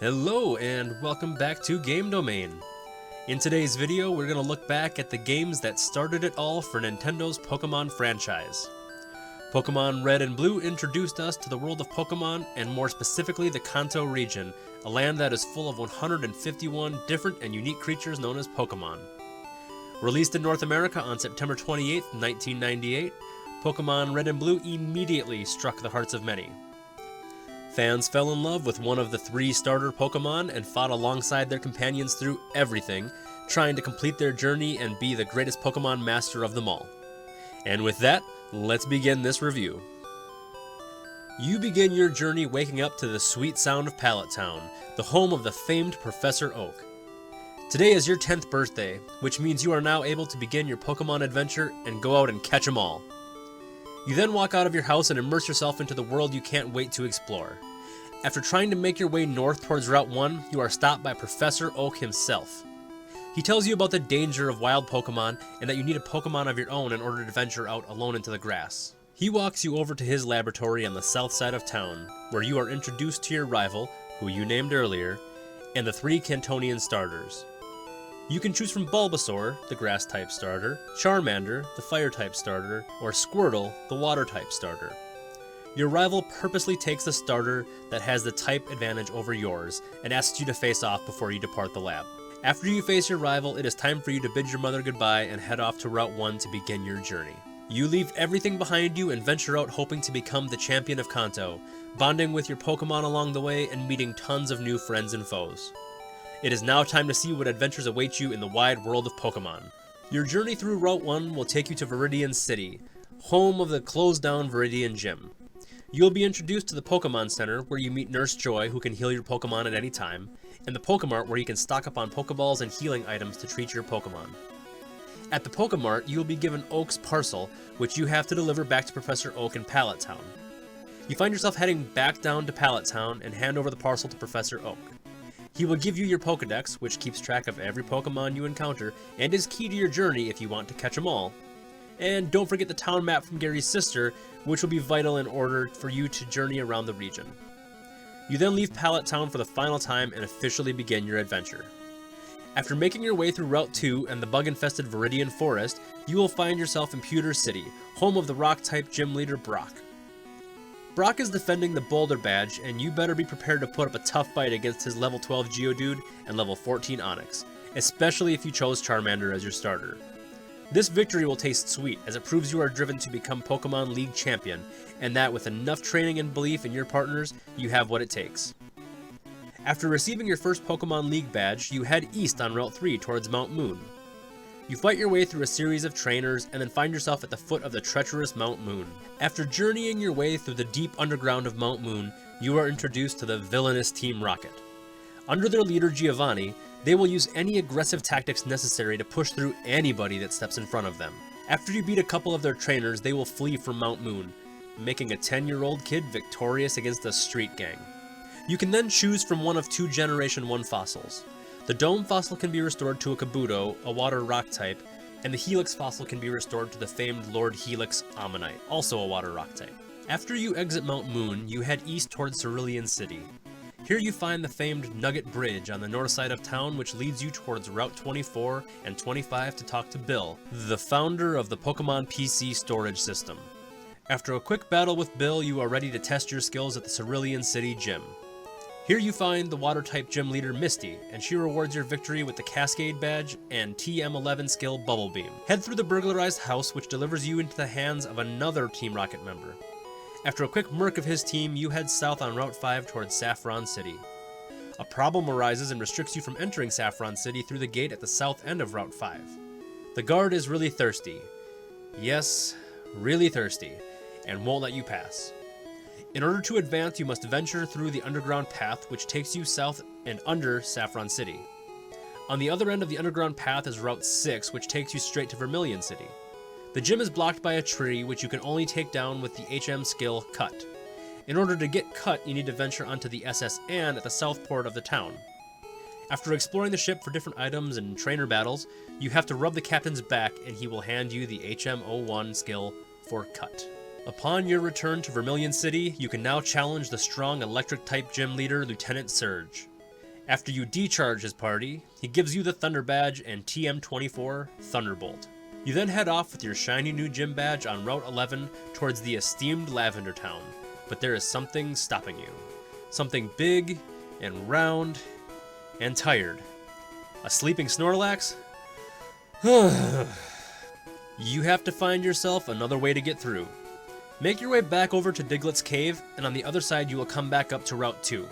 Hello and welcome back to Game Domain. In today's video, we're going to look back at the games that started it all for Nintendo's Pokémon franchise. Pokémon Red and Blue introduced us to the world of Pokémon, and more specifically the Kanto region, a land that is full of 151 different and unique creatures known as Pokémon. Released in North America on September 28, 1998, Pokémon Red and Blue immediately struck the hearts of many. Fans fell in love with one of the three starter Pokémon and fought alongside their companions through everything, trying to complete their journey and be the greatest Pokémon master of them all. And with that, let's begin this review. You begin your journey waking up to the sweet sound of Pallet Town, the home of the famed Professor Oak. Today is your 10th birthday, which means you are now able to begin your Pokémon adventure and go out and catch them all. You then walk out of your house and immerse yourself into the world you can't wait to explore. After trying to make your way north towards Route 1, you are stopped by Professor Oak himself. He tells you about the danger of wild Pokémon and that you need a Pokémon of your own in order to venture out alone into the grass. He walks you over to his laboratory on the south side of town, where you are introduced to your rival, who you named earlier, and the three Cantonian starters. You can choose from Bulbasaur, the grass-type starter, Charmander, the fire-type starter, or Squirtle, the water-type starter. Your rival purposely takes the starter that has the type advantage over yours, and asks you to face off before you depart the lab. After you face your rival, it is time for you to bid your mother goodbye and head off to Route 1 to begin your journey. You leave everything behind you and venture out hoping to become the champion of Kanto, bonding with your Pokémon along the way and meeting tons of new friends and foes. It is now time to see what adventures await you in the wide world of Pokémon. Your journey through Route 1 will take you to Viridian City, home of the closed-down Viridian Gym. You will be introduced to the Pokémon Center, where you meet Nurse Joy, who can heal your Pokémon at any time, and the Pokémart, where you can stock up on Pokéballs and healing items to treat your Pokémon. At the Pokémart, you will be given Oak's parcel, which you have to deliver back to Professor Oak in Pallet Town. You find yourself heading back down to Pallet Town and hand over the parcel to Professor Oak. He will give you your Pokédex, which keeps track of every Pokémon you encounter, and is key to your journey if you want to catch them all. And don't forget the town map from Gary's sister, which will be vital in order for you to journey around the region. You then leave Pallet Town for the final time and officially begin your adventure. After making your way through Route 2 and the bug-infested Viridian Forest, you will find yourself in Pewter City, home of the Rock-type gym leader Brock. Brock is defending the Boulder Badge, and you better be prepared to put up a tough fight against his level 12 Geodude and level 14 Onix, especially if you chose Charmander as your starter. This victory will taste sweet, as it proves you are driven to become Pokémon League champion, and that with enough training and belief in your partners, you have what it takes. After receiving your first Pokémon League badge, you head east on Route 3 towards Mount Moon. You fight your way through a series of trainers and then find yourself at the foot of the treacherous Mount Moon. After journeying your way through the deep underground of Mount Moon, you are introduced to the villainous Team Rocket. Under their leader Giovanni, they will use any aggressive tactics necessary to push through anybody that steps in front of them. After you beat a couple of their trainers, they will flee from Mount Moon, making a 10-year-old kid victorious against a street gang. You can then choose from one of two Generation 1 fossils. The Dome fossil can be restored to a Kabuto, a water rock type, and the Helix fossil can be restored to the famed Lord Helix Ammonite, also a water rock type. After you exit Mount Moon, you head east towards Cerulean City. Here you find the famed Nugget Bridge on the north side of town, which leads you towards Route 24 and 25 to talk to Bill, the founder of the Pokémon PC storage system. After a quick battle with Bill, you are ready to test your skills at the Cerulean City Gym. Here you find the water-type gym leader Misty, and she rewards your victory with the Cascade Badge and TM11 skill Bubble Beam. Head through the burglarized house, which delivers you into the hands of another Team Rocket member. After a quick murk of his team, you head south on Route 5 towards Saffron City. A problem arises and restricts you from entering Saffron City through the gate at the south end of Route 5. The guard is really thirsty. Yes, really thirsty, and won't let you pass. In order to advance, you must venture through the underground path, which takes you south and under Saffron City. On the other end of the underground path is Route 6, which takes you straight to Vermilion City. The gym is blocked by a tree, which you can only take down with the HM skill Cut. In order to get Cut, you need to venture onto the SS Anne at the south port of the town. After exploring the ship for different items and trainer battles, you have to rub the captain's back and he will hand you the HM01 skill for Cut. Upon your return to Vermilion City, you can now challenge the strong electric-type gym leader, Lieutenant Surge. After you decharge his party, he gives you the Thunder Badge and TM24 Thunderbolt. You then head off with your shiny new gym badge on Route 11 towards the esteemed Lavender Town, but there is something stopping you. Something big and round and tired. A sleeping Snorlax? You have to find yourself another way to get through. Make your way back over to Diglett's Cave, and on the other side you will come back up to Route 2.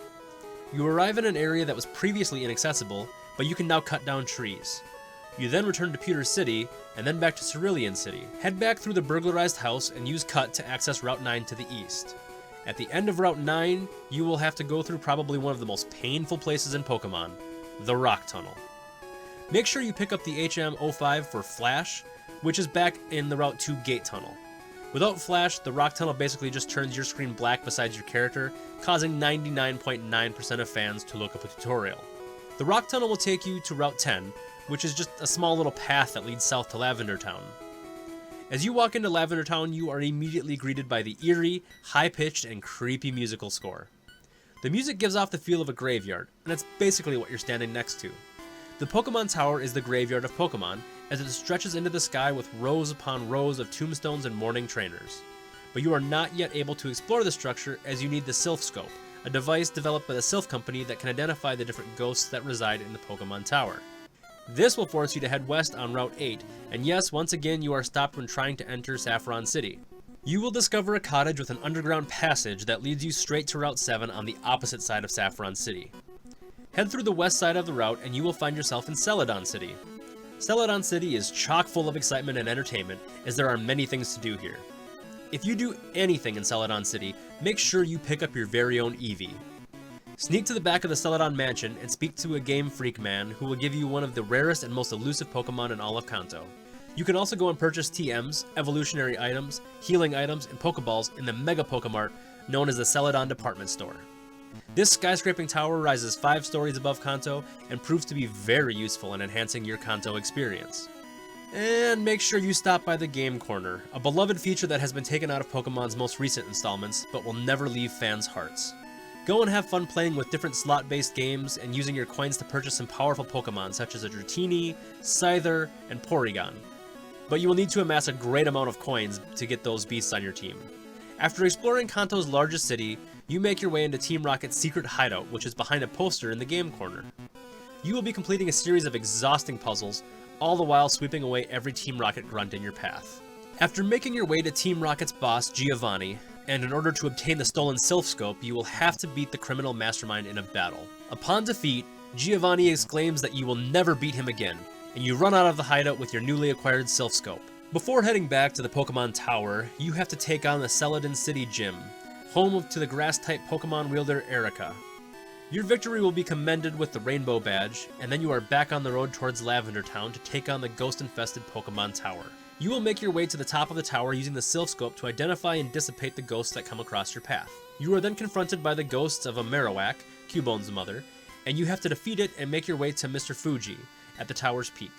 You arrive in an area that was previously inaccessible, but you can now cut down trees. You then return to Pewter City, and then back to Cerulean City. Head back through the burglarized house and use Cut to access Route 9 to the east. At the end of Route 9, you will have to go through probably one of the most painful places in Pokemon, the Rock Tunnel. Make sure you pick up the HM05 for Flash, which is back in the Route 2 Gate Tunnel. Without Flash, the Rock Tunnel basically just turns your screen black beside your character, causing 99.9% of fans to look up a tutorial. The Rock Tunnel will take you to Route 10, which is just a small little path that leads south to Lavender Town. As you walk into Lavender Town, you are immediately greeted by the eerie, high-pitched, and creepy musical score. The music gives off the feel of a graveyard, and that's basically what you're standing next to. The Pokemon Tower is the graveyard of Pokemon, as it stretches into the sky with rows upon rows of tombstones and mourning trainers. But you are not yet able to explore the structure as you need the Silph Co, a device developed by the Silph Company that can identify the different ghosts that reside in the Pokemon Tower. This will force you to head west on Route 8, and yes, once again you are stopped when trying to enter Saffron City. You will discover a cottage with an underground passage that leads you straight to Route 7 on the opposite side of Saffron City. Head through the west side of the route and you will find yourself in Celadon City. Celadon City is chock full of excitement and entertainment, as there are many things to do here. If you do anything in Celadon City, make sure you pick up your very own Eevee. Sneak to the back of the Celadon Mansion and speak to a Game Freak man who will give you one of the rarest and most elusive Pokemon in all of Kanto. You can also go and purchase TMs, evolutionary items, healing items, and Pokeballs in the Mega Pokemart known as the Celadon Department Store. This skyscraping tower rises 5 stories above Kanto and proves to be very useful in enhancing your Kanto experience. And make sure you stop by the Game Corner, a beloved feature that has been taken out of Pokemon's most recent installments, but will never leave fans' hearts. Go and have fun playing with different slot-based games and using your coins to purchase some powerful Pokemon such as a Dratini, Scyther, and Porygon. But you will need to amass a great amount of coins to get those beasts on your team. After exploring Kanto's largest city, you make your way into Team Rocket's secret hideout, which is behind a poster in the Game Corner. You will be completing a series of exhausting puzzles, all the while sweeping away every Team Rocket grunt in your path. After making your way to Team Rocket's boss, Giovanni, and in order to obtain the stolen Silph Scope, you will have to beat the criminal mastermind in a battle. Upon defeat, Giovanni exclaims that you will never beat him again, and you run out of the hideout with your newly acquired Silph Scope. Before heading back to the Pokemon Tower, you have to take on the Celadon City Gym, home to the Grass-type Pokemon wielder Erica. Your victory will be commended with the Rainbow Badge, and then you are back on the road towards Lavender Town to take on the ghost-infested Pokemon Tower. You will make your way to the top of the tower using the Silph Scope to identify and dissipate the ghosts that come across your path. You are then confronted by the ghosts of a Marowak, Cubone's mother, and you have to defeat it and make your way to Mr. Fuji at the tower's peak.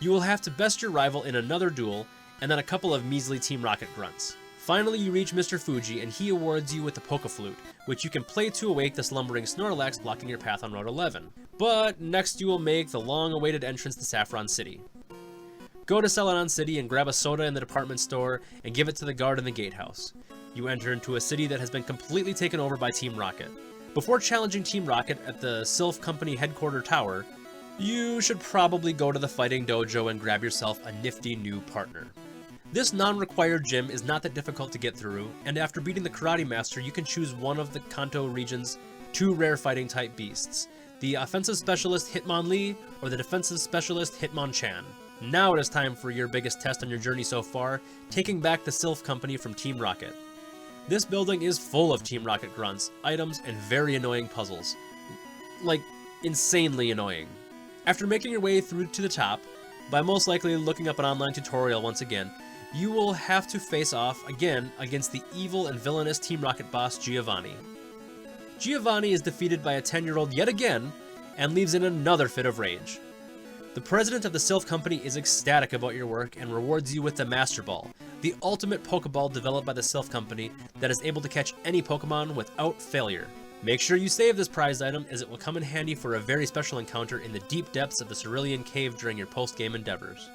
You will have to best your rival in another duel, and then a couple of measly Team Rocket grunts. Finally, you reach Mr. Fuji, and he awards you with the Poké-Flute, which you can play to awake the slumbering Snorlax blocking your path on Route 11. But next you will make the long-awaited entrance to Saffron City. Go to Celadon City and grab a soda in the department store and give it to the guard in the gatehouse. You enter into a city that has been completely taken over by Team Rocket. Before challenging Team Rocket at the Silph Company headquarter tower, you should probably go to the fighting dojo and grab yourself a nifty new partner. This non-required gym is not that difficult to get through, and after beating the Karate Master, you can choose one of the Kanto region's 2 rare fighting type beasts, the Offensive Specialist Hitmonlee or the Defensive Specialist Hitmonchan. Now it is time for your biggest test on your journey so far, taking back the Silph Company from Team Rocket. This building is full of Team Rocket grunts, items, and very annoying puzzles. Like, insanely annoying. After making your way through to the top, by most likely looking up an online tutorial once again, you will have to face off again against the evil and villainous Team Rocket boss Giovanni. Giovanni is defeated by a 10-year-old yet again, and leaves in another fit of rage. The president of the Silph Company is ecstatic about your work and rewards you with the Master Ball, the ultimate Pokeball developed by the Silph Company that is able to catch any Pokemon without failure. Make sure you save this prized item, as it will come in handy for a very special encounter in the deep depths of the Cerulean Cave during your post-game endeavors.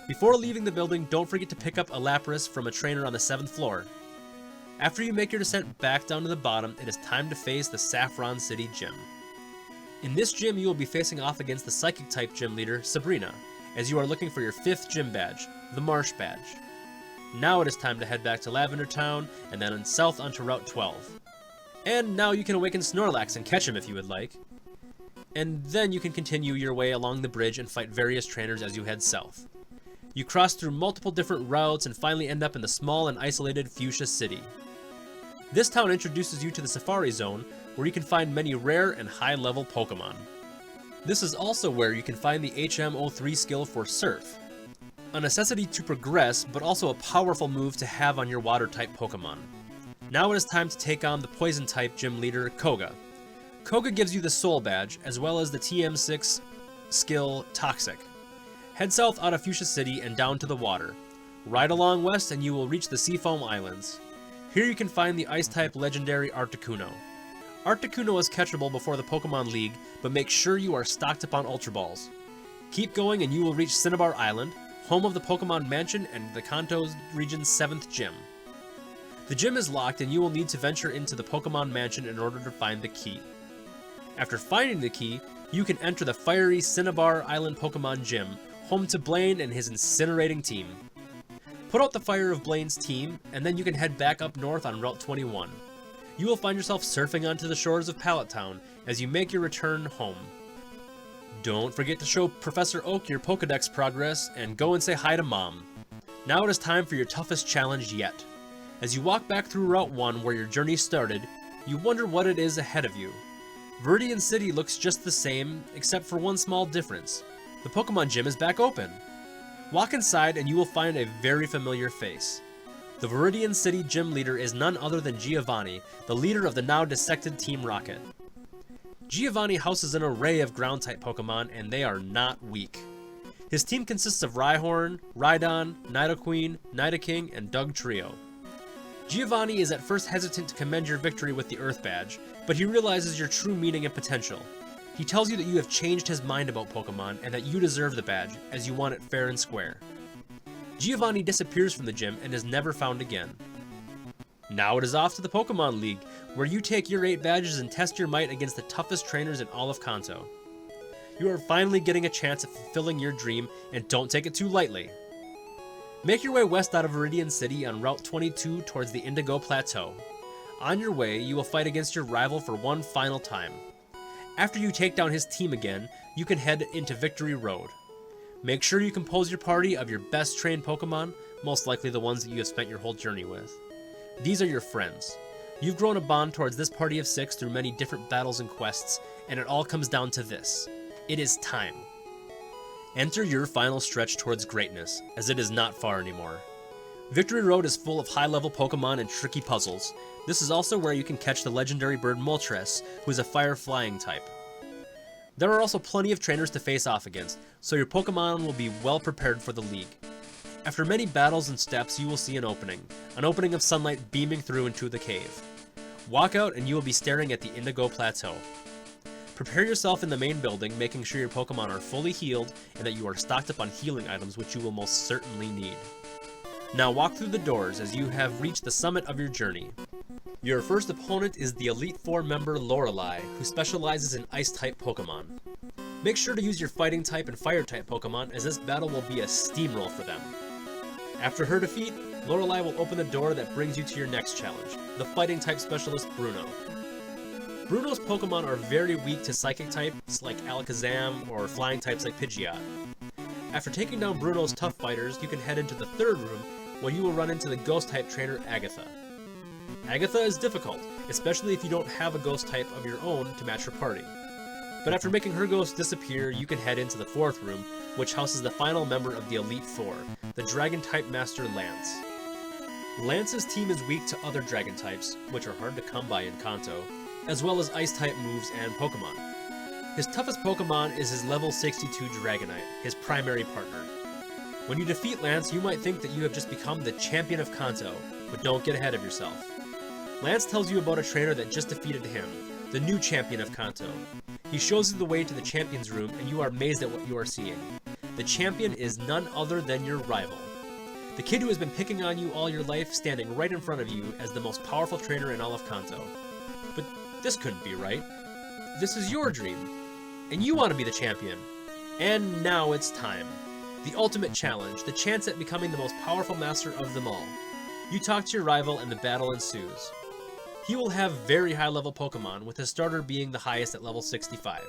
Before leaving the building, don't forget to pick up a Lapras from a trainer on the 7th floor. After you make your descent back down to the bottom, it is time to face the Saffron City Gym. In this gym, you will be facing off against the Psychic-type gym leader, Sabrina, as you are looking for your 5th gym badge, the Marsh Badge. Now it is time to head back to Lavender Town, and then south onto Route 12. And now you can awaken Snorlax and catch him if you would like. And then you can continue your way along the bridge and fight various trainers as you head south. You cross through multiple different routes and finally end up in the small and isolated Fuchsia City. This town introduces you to the Safari Zone, where you can find many rare and high-level Pokémon. This is also where you can find the HM03 skill for Silph, a necessity to progress, but also a powerful move to have on your Water-type Pokémon. Now it is time to take on the Poison-type gym leader, Koga. Koga gives you the Soul Badge, as well as the TM6 skill, Toxic. Head south out of Fuchsia City and down to the water. Ride along west and you will reach the Seafoam Islands. Here you can find the Ice-type legendary Articuno. Articuno is catchable before the Pokemon League, but make sure you are stocked up on Ultra Balls. Keep going and you will reach Cinnabar Island, home of the Pokemon Mansion and the Kanto region's 7th gym. The gym is locked and you will need to venture into the Pokemon Mansion in order to find the key. After finding the key, you can enter the fiery Cinnabar Island Pokemon Gym, home to Blaine and his incinerating team. Put out the fire of Blaine's team, and then you can head back up north on Route 21. You will find yourself surfing onto the shores of Pallet Town as you make your return home. Don't forget to show Professor Oak your Pokedex progress and go and say hi to Mom. Now it is time for your toughest challenge yet. As you walk back through Route 1 where your journey started, you wonder what it is ahead of you. Viridian City looks just the same, except for one small difference. The Pokemon Gym is back open. Walk inside and you will find a very familiar face. The Viridian City gym leader is none other than Giovanni, the leader of the now dissected Team Rocket. Giovanni houses an array of ground-type Pokemon, and they are not weak. His team consists of Rhyhorn, Rhydon, Nidoqueen, Nidoking, and Dugtrio. Giovanni is at first hesitant to commend your victory with the Earth Badge, but he realizes your true meaning and potential. He tells you that you have changed his mind about Pokemon and that you deserve the badge, as you won it fair and square. Giovanni disappears from the gym and is never found again. Now it is off to the Pokemon League, where you take your 8 badges and test your might against the toughest trainers in all of Kanto. You are finally getting a chance at fulfilling your dream, and don't take it too lightly. Make your way west out of Viridian City on Route 22 towards the Indigo Plateau. On your way, you will fight against your rival for one final time. After you take down his team again, you can head into Victory Road. Make sure you compose your party of your best trained Pokemon, most likely the ones that you have spent your whole journey with. These are your friends. You've grown a bond towards this party of 6 through many different battles and quests, and it all comes down to this. It is time. Enter your final stretch towards greatness, as it is not far anymore. Victory Road is full of high-level Pokemon and tricky puzzles. This is also where you can catch the legendary bird Moltres, who is a fire-flying type. There are also plenty of trainers to face off against, so your Pokemon will be well prepared for the League. After many battles and steps, you will see an opening of sunlight beaming through into the cave. Walk out and you will be staring at the Indigo Plateau. Prepare yourself in the main building, making sure your Pokemon are fully healed and that you are stocked up on healing items, which you will most certainly need. Now walk through the doors as you have reached the summit of your journey. Your first opponent is the Elite Four member Lorelei, who specializes in Ice-type Pokemon. Make sure to use your Fighting-type and Fire-type Pokemon, as this battle will be a steamroll for them. After her defeat, Lorelei will open the door that brings you to your next challenge, the Fighting-type specialist Bruno. Bruno's Pokemon are very weak to Psychic types like Alakazam or Flying types like Pidgeot. After taking down Bruno's tough fighters, you can head into the third room, where you will run into the Ghost-type trainer Agatha. Agatha is difficult, especially if you don't have a Ghost type of your own to match her party. But after making her Ghost disappear, you can head into the fourth room, which houses the final member of the Elite Four, the Dragon-type Master Lance. Lance's team is weak to other Dragon types, which are hard to come by in Kanto, as well as Ice-type moves and Pokemon. His toughest Pokemon is his level 62 Dragonite, his primary partner. When you defeat Lance, you might think that you have just become the champion of Kanto, but don't get ahead of yourself. Lance tells you about a trainer that just defeated him, the new champion of Kanto. He shows you the way to the champion's room, and you are amazed at what you are seeing. The champion is none other than your rival. The kid who has been picking on you all your life, standing right in front of you as the most powerful trainer in all of Kanto. But this couldn't be right. This is your dream, and you want to be the champion. And now it's time. The ultimate challenge, the chance at becoming the most powerful master of them all. You talk to your rival and the battle ensues. He will have very high level Pokemon, with his starter being the highest at level 65.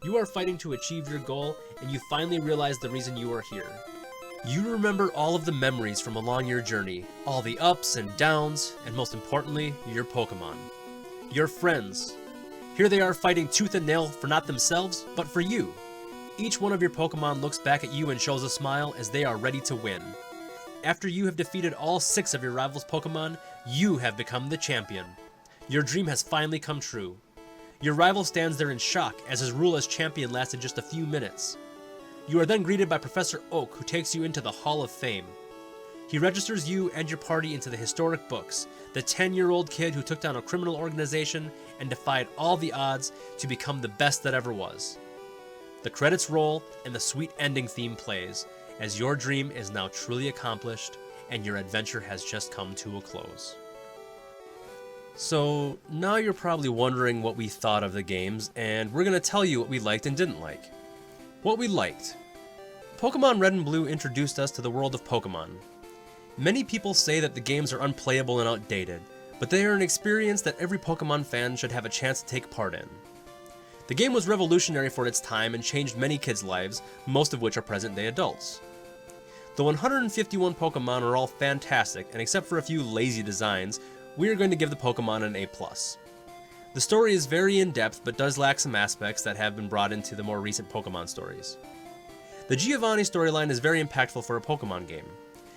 You are fighting to achieve your goal, and you finally realize the reason you are here. You remember all of the memories from along your journey, all the ups and downs, and most importantly, your Pokemon. Your friends. Here they are fighting tooth and nail for not themselves, but for you. Each one of your Pokemon looks back at you and shows a smile as they are ready to win. After you have defeated all 6 of your rivals' Pokemon, you have become the champion. Your dream has finally come true. Your rival stands there in shock as his rule as champion lasted just a few minutes. You are then greeted by Professor Oak, who takes you into the Hall of Fame. He registers you and your party into the historic books, the 10-year-old kid who took down a criminal organization and defied all the odds to become the best that ever was. The credits roll and the sweet ending theme plays, as your dream is now truly accomplished and your adventure has just come to a close. So now you're probably wondering what we thought of the games, and we're going to tell you what we liked and didn't like. What we liked. Pokemon Red and Blue introduced us to the world of Pokemon. Many people say that the games are unplayable and outdated, but they are an experience that every Pokemon fan should have a chance to take part in. The game was revolutionary for its time and changed many kids' lives, most of which are present-day adults. The 151 Pokemon are all fantastic, and except for a few lazy designs, we are going to give the Pokemon an A+. The story is very in-depth, but does lack some aspects that have been brought into the more recent Pokemon stories. The Giovanni storyline is very impactful for a Pokemon game.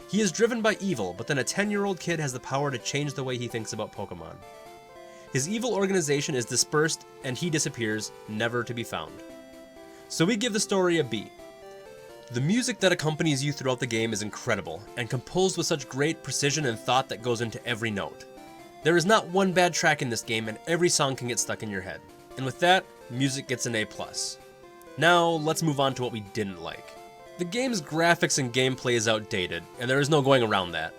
He is driven by evil, but then a 10-year-old kid has the power to change the way he thinks about Pokemon. His evil organization is dispersed, and he disappears, never to be found. So we give the story a B. The music that accompanies you throughout the game is incredible, and composed with such great precision and thought that goes into every note. There is not one bad track in this game, and every song can get stuck in your head. And with that, music gets an A+. Now, let's move on to what we didn't like. The game's graphics and gameplay is outdated, and there is no going around that.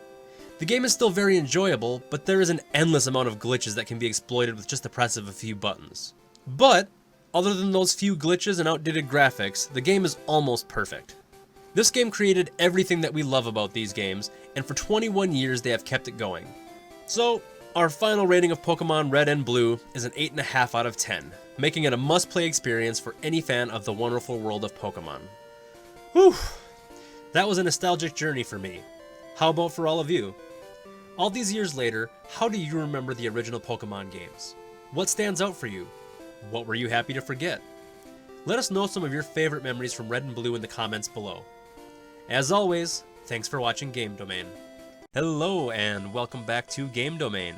The game is still very enjoyable, but there is an endless amount of glitches that can be exploited with just the press of a few buttons. But, other than those few glitches and outdated graphics, the game is almost perfect. This game created everything that we love about these games, and for 21 years they have kept it going. So, our final rating of Pokemon Red and Blue is an 8.5 out of 10, making it a must-play experience for any fan of the wonderful world of Pokemon. Whew! That was a nostalgic journey for me. How about for all of you? All these years later, how do you remember the original Pokemon games? What stands out for you? What were you happy to forget? Let us know some of your favorite memories from Red and Blue in the comments below. As always, thanks for watching Game Domain. Hello and welcome back to Game Domain.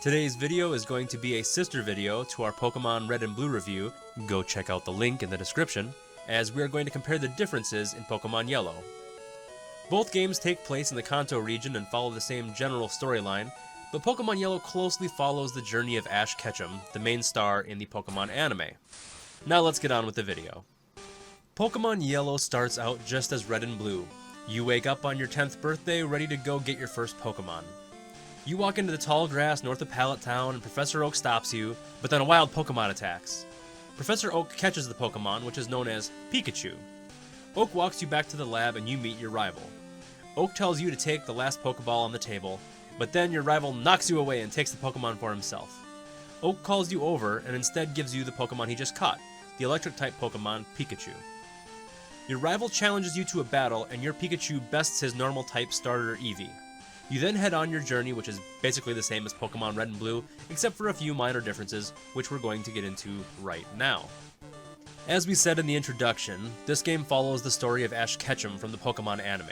Today's video is going to be a sister video to our Pokemon Red and Blue review. Go check out the link in the description, as we are going to compare the differences in Pokemon Yellow. Both games take place in the Kanto region and follow the same general storyline, but Pokemon Yellow closely follows the journey of Ash Ketchum, the main star in the Pokemon anime. Now let's get on with the video. Pokemon Yellow starts out just as Red and Blue. You wake up on your 10th birthday ready to go get your first Pokemon. You walk into the tall grass north of Pallet Town and Professor Oak stops you, but then a wild Pokemon attacks. Professor Oak catches the Pokemon, which is known as Pikachu. Oak walks you back to the lab and you meet your rival. Oak tells you to take the last Pokeball on the table, but then your rival knocks you away and takes the Pokemon for himself. Oak calls you over and instead gives you the Pokemon he just caught, the electric-type Pokemon Pikachu. Your rival challenges you to a battle and your Pikachu bests his normal-type starter Eevee. You then head on your journey, which is basically the same as Pokemon Red and Blue, except for a few minor differences, which we're going to get into right now. As we said in the introduction, this game follows the story of Ash Ketchum from the Pokemon anime.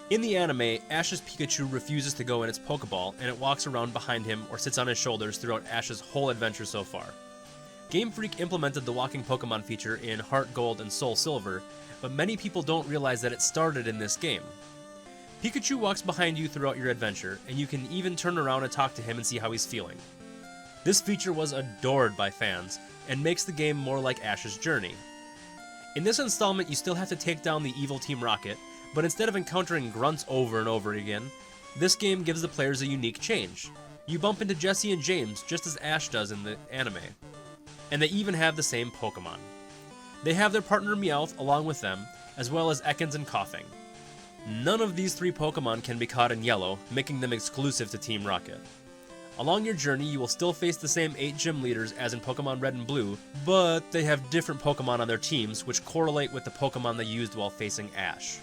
In the anime, Ash's Pikachu refuses to go in its Pokeball, and it walks around behind him or sits on his shoulders throughout Ash's whole adventure so far. Game Freak implemented the walking Pokemon feature in Heart Gold and Soul Silver, but many people don't realize that it started in this game. Pikachu walks behind you throughout your adventure, and you can even turn around and talk to him and see how he's feeling. This feature was adored by fans, and makes the game more like Ash's journey. In this installment, you still have to take down the evil Team Rocket, but instead of encountering grunts over and over again, this game gives the players a unique change. You bump into Jesse and James just as Ash does in the anime. And they even have the same Pokemon. They have their partner Meowth along with them, as well as Ekans and Koffing. None of these 3 Pokemon can be caught in yellow, making them exclusive to Team Rocket. Along your journey, you will still face the same 8 gym leaders as in Pokemon Red and Blue, but they have different Pokemon on their teams, which correlate with the Pokemon they used while facing Ash.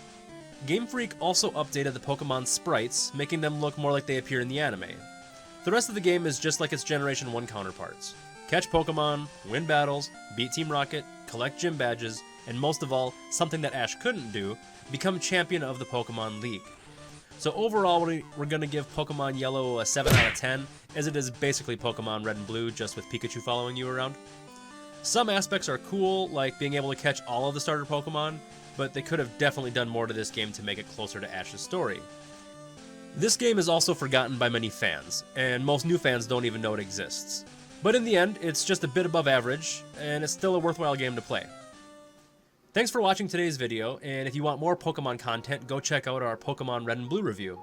Game Freak also updated the Pokemon sprites, making them look more like they appear in the anime. The rest of the game is just like its Generation 1 counterparts. Catch Pokemon, win battles, beat Team Rocket, collect gym badges, and most of all, something that Ash couldn't do, become champion of the Pokemon League. So overall, we're going to give Pokemon Yellow a 7 out of 10, as it is basically Pokemon Red and Blue, just with Pikachu following you around. Some aspects are cool, like being able to catch all of the starter Pokemon, but they could have definitely done more to this game to make it closer to Ash's story. This game is also forgotten by many fans, and most new fans don't even know it exists. But in the end, it's just a bit above average, and it's still a worthwhile game to play. Thanks for watching today's video, and if you want more Pokemon content, go check out our Pokemon Red and Blue review.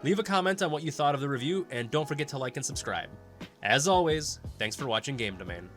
Leave a comment on what you thought of the review, and don't forget to like and subscribe. As always, thanks for watching Game Domain.